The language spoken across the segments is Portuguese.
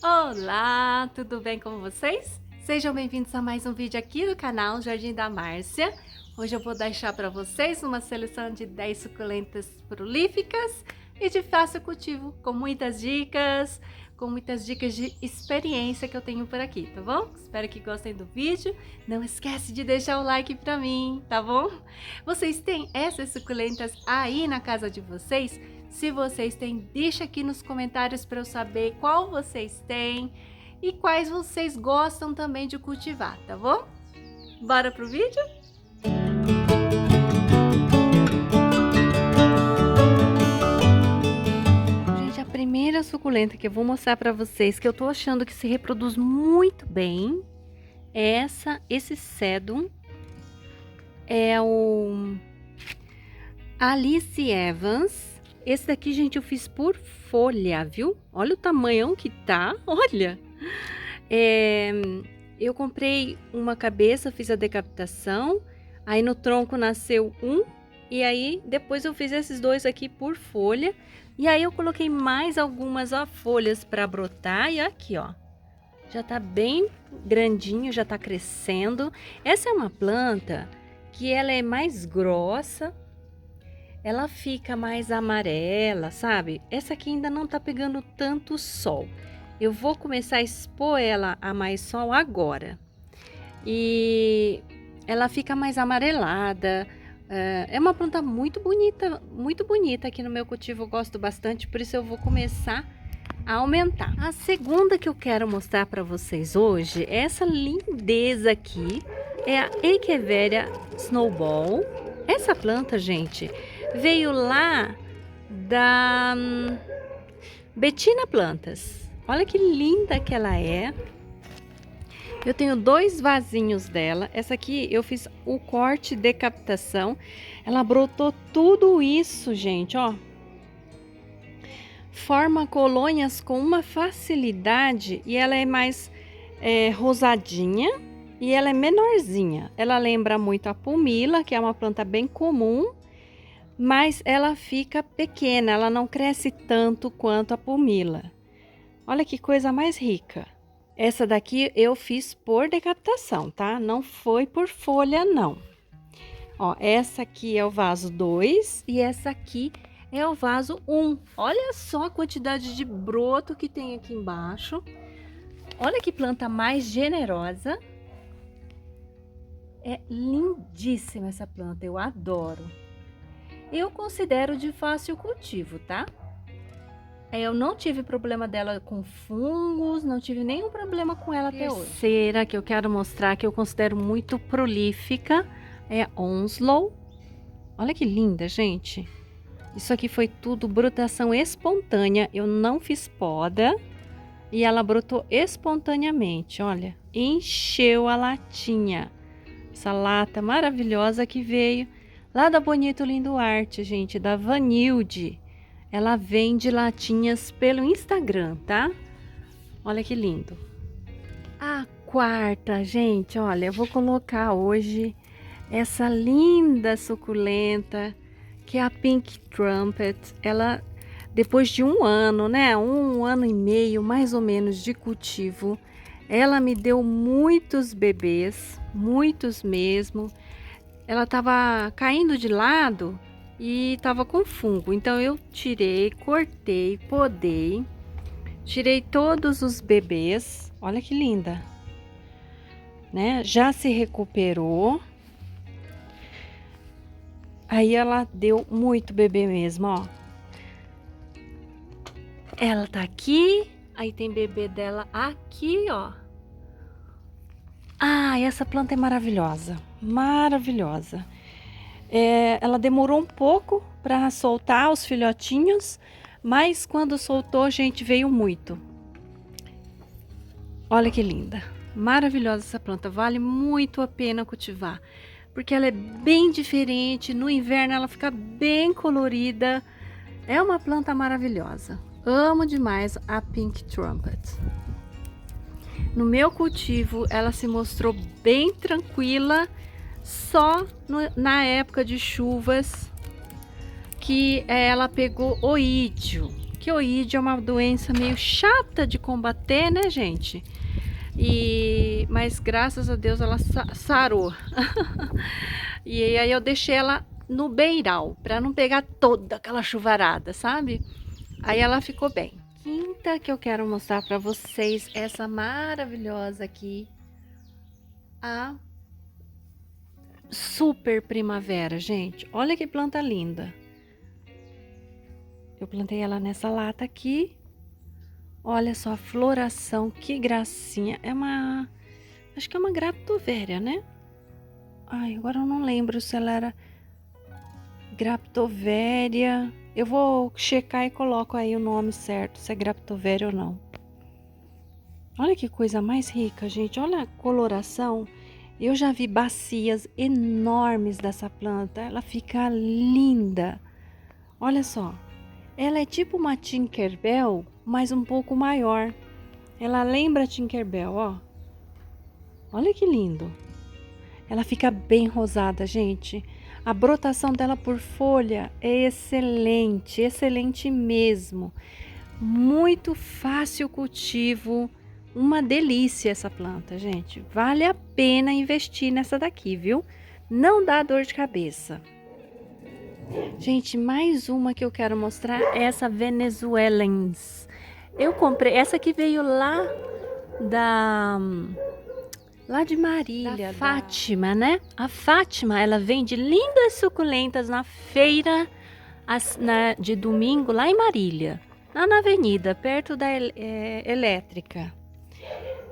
Olá, tudo bem com vocês? Sejam bem-vindos a mais um vídeo aqui do canal Jardim da Márcia. Hoje eu vou deixar para vocês uma seleção de 10 suculentas prolíficas e de fácil cultivo, com muitas dicas de experiência que eu tenho por aqui, tá bom? Espero que gostem do vídeo. Não esquece de deixar o like para mim, tá bom? Vocês têm essas suculentas aí na casa de vocês? Se vocês têm, deixa aqui nos comentários para eu saber qual vocês têm e quais vocês gostam também de cultivar, tá bom? Bora pro vídeo? Gente, a primeira suculenta que eu vou mostrar para vocês, que eu tô achando que se reproduz muito bem, é esse sedum. É o Alice Evans. Esse daqui, gente, eu fiz por folha, viu? Olha o tamanhão que tá, olha! Eu comprei uma cabeça, fiz a decapitação, aí no tronco nasceu um, e aí depois eu fiz esses dois aqui por folha, e aí eu coloquei mais algumas folhas para brotar, e aqui, ó, já tá bem grandinho, já tá crescendo. Essa é uma planta que ela é mais grossa, ela fica mais amarela, sabe? Essa aqui ainda não tá pegando tanto sol. Eu vou começar a expor ela a mais sol agora. E ela fica mais amarelada. É uma planta muito bonita aqui no meu cultivo. Eu gosto bastante, por isso eu vou começar a aumentar. A segunda que eu quero mostrar para vocês hoje é essa lindeza aqui. É a Echeveria Snowball. Essa planta, gente, veio lá da Bettina Plantas. Olha que linda que ela é. Eu tenho dois vasinhos dela. Essa aqui eu fiz o corte decapitação. Ela brotou tudo isso, gente, ó. Forma colônias com uma facilidade e ela é mais rosadinha e ela é menorzinha. Ela lembra muito a pumila, que é uma planta bem comum, mas ela fica pequena, ela não cresce tanto quanto a pumila. Olha que coisa mais rica. Essa daqui eu fiz por decapitação, tá? Não foi por folha, não. Ó, essa aqui é o vaso 2 e essa aqui é o vaso 1. Olha só a quantidade de broto que tem aqui embaixo. Olha que planta mais generosa. É lindíssima essa planta, eu adoro. Eu considero de fácil cultivo, tá? Eu não tive problema dela com fungos, não tive nenhum problema com ela até hoje. Terceira que eu quero mostrar, que eu considero muito prolífica, é a Onslow. Olha que linda, gente. Isso aqui foi tudo brotação espontânea, eu não fiz poda. E ela brotou espontaneamente, olha. Encheu a latinha. Essa lata maravilhosa que veio lá da Bonito Lindo Arte, gente, da Vanilde. Ela vende latinhas pelo Instagram, tá? Olha que lindo. A quarta, gente, olha, eu vou colocar hoje essa linda suculenta, que é a Pink Trumpet. Ela, depois de um ano, né? Um ano e meio, mais ou menos, de cultivo, ela me deu muitos bebês, muitos mesmo. Ela estava caindo de lado e estava com fungo. Então eu tirei, cortei, podei, tirei todos os bebês. Olha que linda, né? Já se recuperou. Aí ela deu muito bebê mesmo, ó. Ela tá aqui, aí tem bebê dela aqui, ó. Ah, essa planta é maravilhosa, maravilhosa. Ela demorou um pouco para soltar os filhotinhos, mas quando soltou, gente, veio muito. Olha que linda, maravilhosa essa planta, vale muito a pena cultivar, porque ela é bem diferente, no inverno ela fica bem colorida, é uma planta maravilhosa. Amo demais a Pink Trumpet. No meu cultivo, ela se mostrou bem tranquila, só na época de chuvas que ela pegou oídio, arqueoide é uma doença meio chata de combater, né, gente? Mas graças a Deus ela sarou. E aí eu deixei ela no beiral, para não pegar toda aquela chuvarada, sabe? Aí ela ficou bem. Quinta que eu quero mostrar para vocês, essa maravilhosa aqui, a super primavera, gente. Olha que planta linda. Eu plantei ela nessa lata aqui. Olha só a floração, que gracinha. Acho que é uma graptovéria, né? Ai, agora eu não lembro se ela era graptovéria. Eu vou checar e coloco aí o nome certo, se é graptovéria ou não. Olha que coisa mais rica, gente. Olha a coloração. Eu já vi bacias enormes dessa planta. Ela fica linda. Olha só. Ela é tipo uma Tinkerbell, mas um pouco maior. Ela lembra a Tinkerbell, ó. Olha que lindo. Ela fica bem rosada, gente. A brotação dela por folha é excelente, excelente mesmo. Muito fácil cultivo. Uma delícia essa planta, gente. Vale a pena investir nessa daqui, viu? Não dá dor de cabeça. Gente, mais uma que eu quero mostrar é essa Venezuelans. Eu comprei, essa que veio lá de Marília, da Fátima, né? A Fátima, ela vende lindas suculentas na feira de domingo lá em Marília, lá na avenida, perto da elétrica.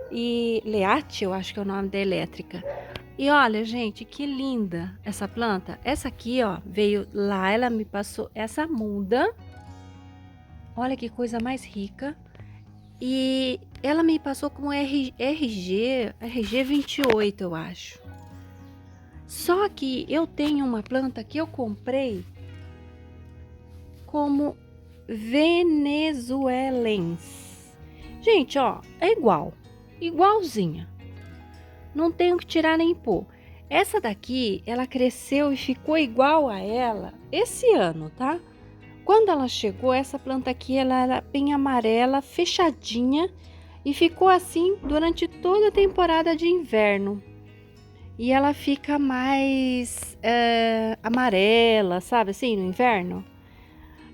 E Leate, eu acho que é o nome da elétrica. E olha, gente, que linda essa planta. Essa aqui, ó, veio lá, ela me passou essa muda. Olha que coisa mais rica. E ela me passou com RG 28, eu acho. Só que eu tenho uma planta que eu comprei como venezuelens. Gente, ó, é igualzinha. Não tenho que tirar nem pôr. Essa daqui, ela cresceu e ficou igual a ela esse ano, tá? Quando ela chegou, essa planta aqui, ela era bem amarela, fechadinha, e ficou assim durante toda a temporada de inverno. E ela fica mais amarela, sabe assim, no inverno.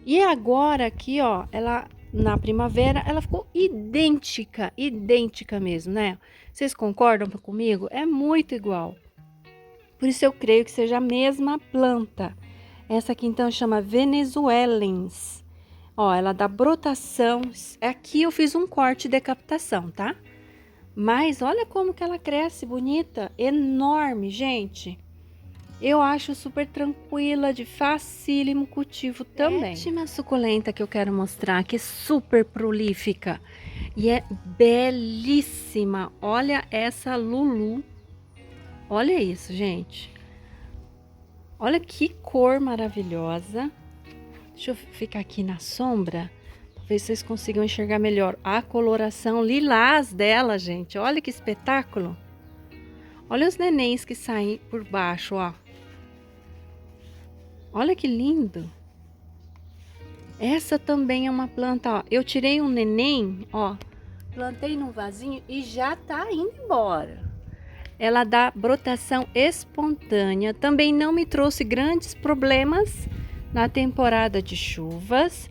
E agora aqui, ó, ela na primavera, ela ficou idêntica mesmo, né? Vocês concordam comigo? É muito igual. Por isso eu creio que seja a mesma planta. Essa aqui então chama Venezuelans. Ó, ela dá brotação. Aqui eu fiz um corte de decapitação, tá? Mas olha como que ela cresce, bonita, enorme, gente. Eu acho super tranquila, de facílimo cultivo também. Última suculenta que eu quero mostrar, que é super prolífica e é belíssima. Olha essa Lulu. Olha isso, gente. Olha que cor maravilhosa. Deixa eu ficar aqui na sombra. Talvez vocês consigam enxergar melhor a coloração lilás dela, gente. Olha que espetáculo. Olha os nenéns que saem por baixo, ó. Olha que lindo. Essa também é uma planta, ó. Eu tirei um neném, ó. Plantei num vasinho e já tá indo embora. Ela dá brotação espontânea. Também não me trouxe grandes problemas na temporada de chuvas.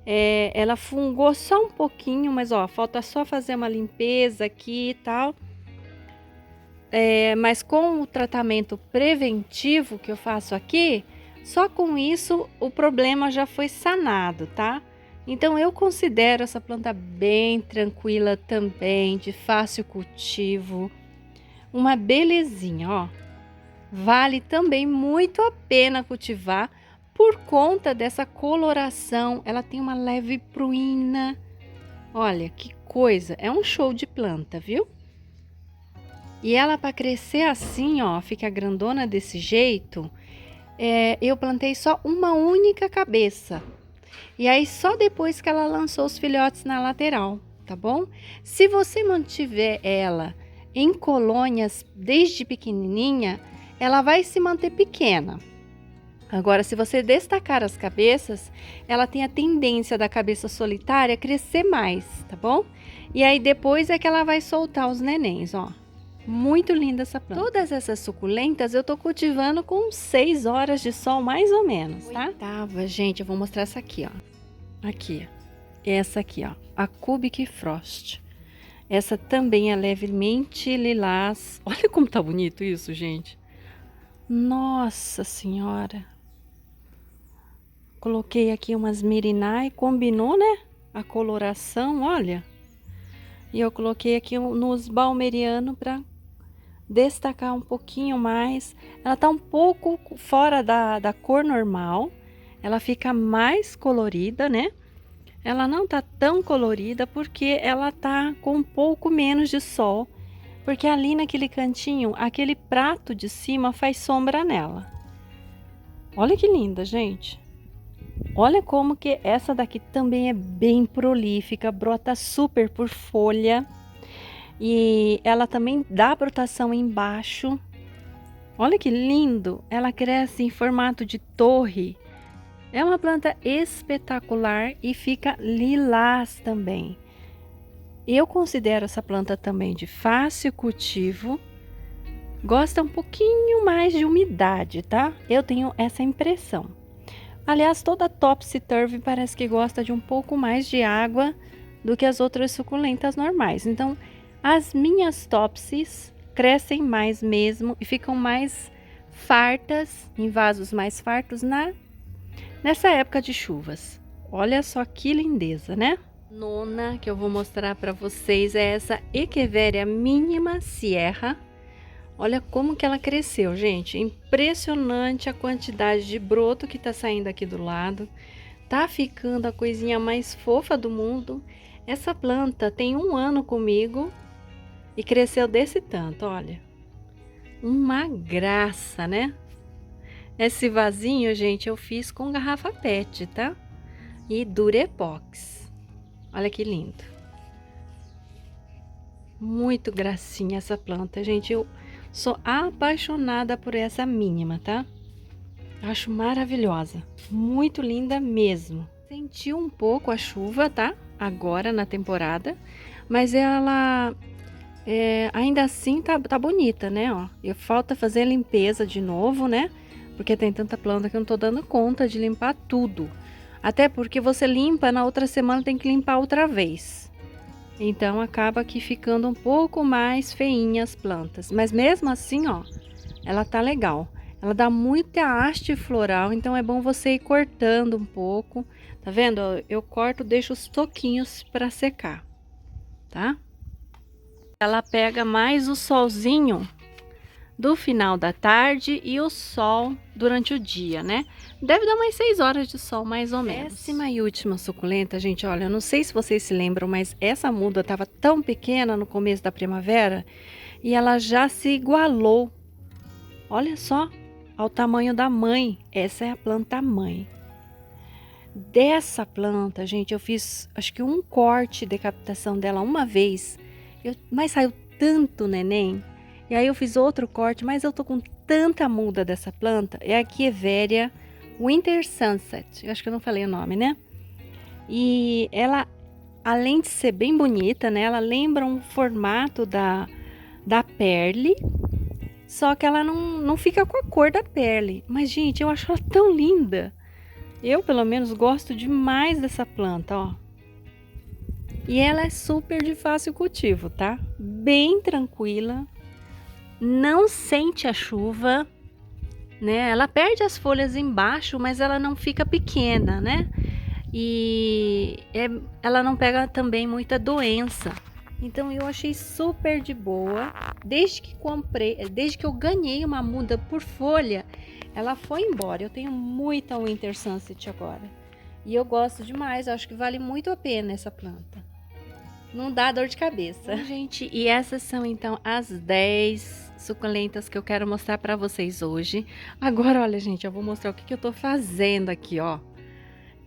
Ela fungou só um pouquinho, mas ó, falta só fazer uma limpeza aqui e tal. Mas com o tratamento preventivo que eu faço aqui, só com isso o problema já foi sanado, tá? Então eu considero essa planta bem tranquila também, de fácil cultivo. Uma belezinha, ó. Vale também muito a pena cultivar por conta dessa coloração. Ela tem uma leve pruína. Olha que coisa, é um show de planta, viu? E ela para crescer assim, ó, fica grandona desse jeito, eu plantei só uma única cabeça. E aí só depois que ela lançou os filhotes na lateral, tá bom? Se você mantiver ela em colônias desde pequenininha, ela vai se manter pequena. Agora, se você destacar as cabeças, ela tem a tendência da cabeça solitária a crescer mais, tá bom? E aí depois é que ela vai soltar os nenéns, ó. Muito linda essa planta. Todas essas suculentas eu tô cultivando com 6 horas de sol, mais ou menos, tá? Oitava, gente, eu vou mostrar essa aqui, ó. Aqui, essa aqui, ó. A Cubic Frost. Essa também é levemente lilás. Olha como tá bonito isso, gente. Nossa Senhora. Coloquei aqui umas mirinai, combinou, né? A coloração, olha. E eu coloquei aqui nos balmeriano para destacar um pouquinho mais. Ela tá um pouco fora da cor normal. Ela fica mais colorida, né? Ela não tá tão colorida porque ela tá com um pouco menos de sol. Porque ali naquele cantinho, aquele prato de cima faz sombra nela. Olha que linda, gente. Olha como que essa daqui também é bem prolífica, brota super por folha. E ela também dá brotação embaixo. Olha que lindo! Ela cresce em formato de torre. É uma planta espetacular e fica lilás também. Eu considero essa planta também de fácil cultivo. Gosta um pouquinho mais de umidade, tá? Eu tenho essa impressão. Aliás, toda Topsy-Turvy parece que gosta de um pouco mais de água do que as outras suculentas normais. Então, as minhas Topsies crescem mais mesmo e ficam mais fartas, em vasos mais fartos nessa época de chuvas. Olha só que lindeza, né? Nona que eu vou mostrar para vocês é essa Echeveria Mínima Sierra. Olha como que ela cresceu, gente. Impressionante a quantidade de broto que tá saindo aqui do lado. Tá ficando a coisinha mais fofa do mundo. Essa planta tem 1 ano comigo e cresceu desse tanto, olha. Uma graça, né? Esse vasinho, gente, eu fiz com garrafa PET, tá? E Durepox. Olha que lindo. Muito gracinha essa planta, gente. Eu sou apaixonada por essa mínima, tá? Acho maravilhosa. Muito linda mesmo. Senti um pouco a chuva, tá? Agora na temporada. Mas ela ainda assim tá bonita, né? Ó, e falta fazer a limpeza de novo, né? Porque tem tanta planta que eu não tô dando conta de limpar tudo. Até porque você limpa, na outra semana tem que limpar outra vez. Então acaba aqui ficando um pouco mais feinha as plantas. Mas mesmo assim, ó, ela tá legal. Ela dá muita haste floral, então é bom você ir cortando um pouco. Tá vendo? Eu corto, deixo os toquinhos para secar, tá? Ela pega mais o solzinho do final da tarde e o sol durante o dia, né? Deve dar umas 6 horas de sol, mais ou menos. Décima e última suculenta, gente, olha, eu não sei se vocês se lembram, mas essa muda estava tão pequena no começo da primavera e ela já se igualou. Olha só, ao tamanho da mãe. Essa é a planta mãe. Dessa planta, gente, eu fiz acho que um corte de captação dela uma vez, mas saiu tanto neném. E aí eu fiz outro corte, mas eu tô com tanta muda dessa planta. É a Echeveria Winter Sunset. Eu acho que eu não falei o nome, né? E ela, além de ser bem bonita, né? Ela lembra um formato da Perle. Só que ela não fica com a cor da Perle. Mas, gente, eu acho ela tão linda. Eu, pelo menos, gosto demais dessa planta, ó. E ela é super de fácil cultivo, tá? Bem tranquila. Não sente a chuva, né? Ela perde as folhas embaixo, mas ela não fica pequena, né? E ela não pega também muita doença. Então eu achei super de boa. Desde que eu ganhei uma muda por folha, ela foi embora. Eu tenho muita Winter Sunset agora. E eu gosto demais, eu acho que vale muito a pena essa planta. Não dá dor de cabeça. Bom, gente, e essas são então as 10 suculentas que eu quero mostrar para vocês hoje. Agora, olha, gente, eu vou mostrar o que eu tô fazendo aqui, ó.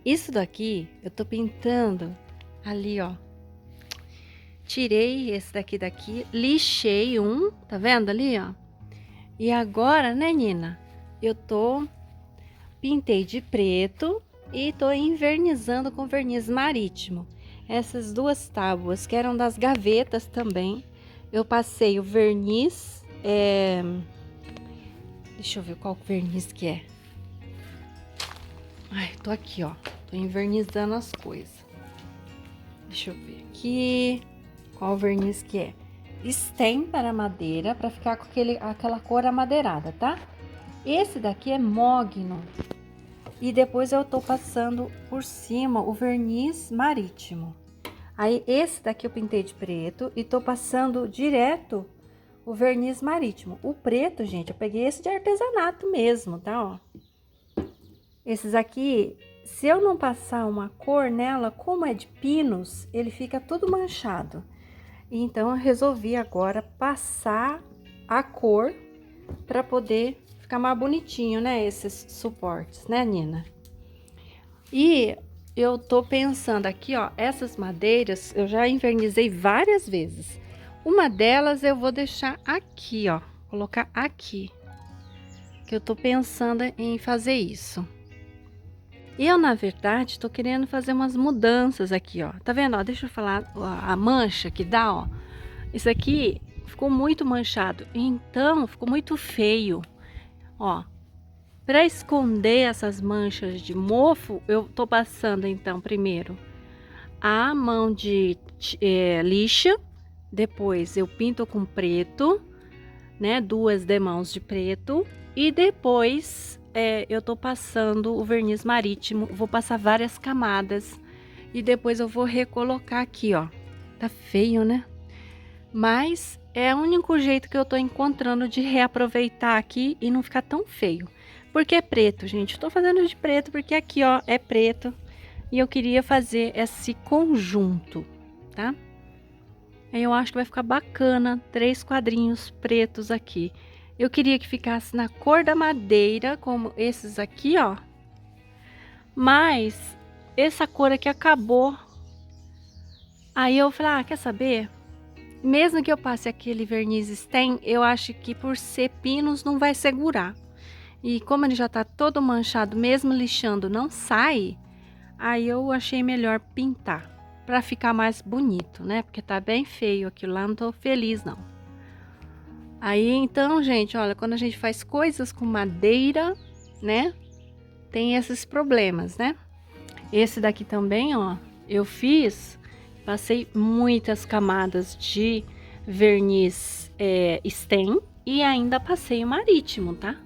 Isso daqui, eu tô pintando ali, ó. Tirei esse daqui, lixei um, tá vendo ali, ó? E agora, né, Nina? Eu tô pintei de preto e tô envernizando com verniz marítimo. Essas duas tábuas, que eram das gavetas também, eu passei o verniz, deixa eu ver qual verniz que é. Ai, tô aqui, ó, tô envernizando as coisas. Deixa eu ver aqui, qual verniz que é. Stem para madeira, para ficar com aquela cor amadeirada, tá? Esse daqui é mogno. E depois eu tô passando por cima o verniz marítimo. Aí esse daqui eu pintei de preto e tô passando direto o verniz marítimo. O preto, gente, eu peguei esse de artesanato mesmo, tá, ó. Esses aqui, se eu não passar uma cor nela, como é de pinos, ele fica tudo manchado. Então eu resolvi agora passar a cor para poder ficar mais bonitinho, né, esses suportes, né, Nina? E eu tô pensando aqui, ó, essas madeiras eu já envernizei várias vezes. Uma delas eu vou deixar aqui, ó, colocar aqui, que eu tô pensando em fazer isso. Eu, na verdade, tô querendo fazer umas mudanças aqui, ó. Tá vendo, ó? Deixa eu falar a mancha que dá, ó. Isso aqui ficou muito manchado, então ficou muito feio. Ó, para esconder essas manchas de mofo, eu tô passando então primeiro a mão de lixa, depois eu pinto com preto, né, 2 demãos de preto, e depois eu tô passando o verniz marítimo, vou passar várias camadas e depois eu vou recolocar aqui, ó. Tá feio, né? Mas é o único jeito que eu tô encontrando de reaproveitar aqui e não ficar tão feio. Porque é preto, gente. Eu tô fazendo de preto porque aqui, ó, é preto. E eu queria fazer esse conjunto, tá? Aí eu acho que vai ficar bacana, 3 quadrinhos pretos aqui. Eu queria que ficasse na cor da madeira, como esses aqui, ó. Mas essa cor aqui acabou. Aí eu falei, ah, quer saber? Mesmo que eu passe aquele verniz stem, eu acho que por ser pinos não vai segurar. E como ele já tá todo manchado, mesmo lixando não sai, aí eu achei melhor pintar, pra ficar mais bonito, né? Porque tá bem feio aquilo lá, não tô feliz não. Aí então, gente, olha, quando a gente faz coisas com madeira, né? Tem esses problemas, né? Esse daqui também, ó, eu passei muitas camadas de verniz stem e ainda passei o marítimo, tá?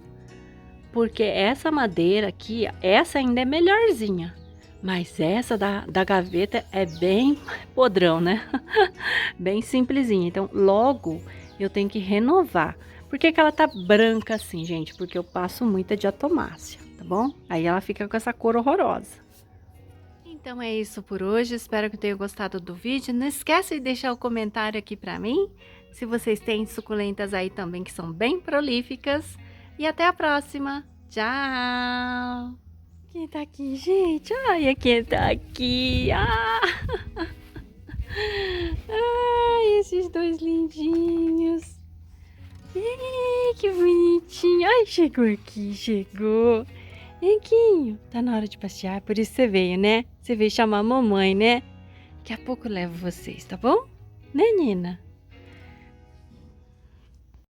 Porque essa madeira aqui, essa ainda é melhorzinha, mas essa da gaveta é bem podrão, né? Bem simplesinha, então logo eu tenho que renovar. Por que que ela tá branca assim, gente? Porque eu passo muita diatomácea, tá bom? Aí ela fica com essa cor horrorosa. Então é isso por hoje, espero que tenham gostado do vídeo. Não esquece de deixar o comentário aqui pra mim, se vocês têm suculentas aí também que são bem prolíficas. E até a próxima. Tchau! Quem tá aqui, gente? Olha quem tá aqui! Ah! Ai, esses dois lindinhos! Ei, que bonitinho! Ai, chegou aqui, chegou! Henquinho, tá na hora de passear, por isso você veio, né? Você veio chamar a mamãe, né? Daqui a pouco eu levo vocês, tá bom? Né, Nina?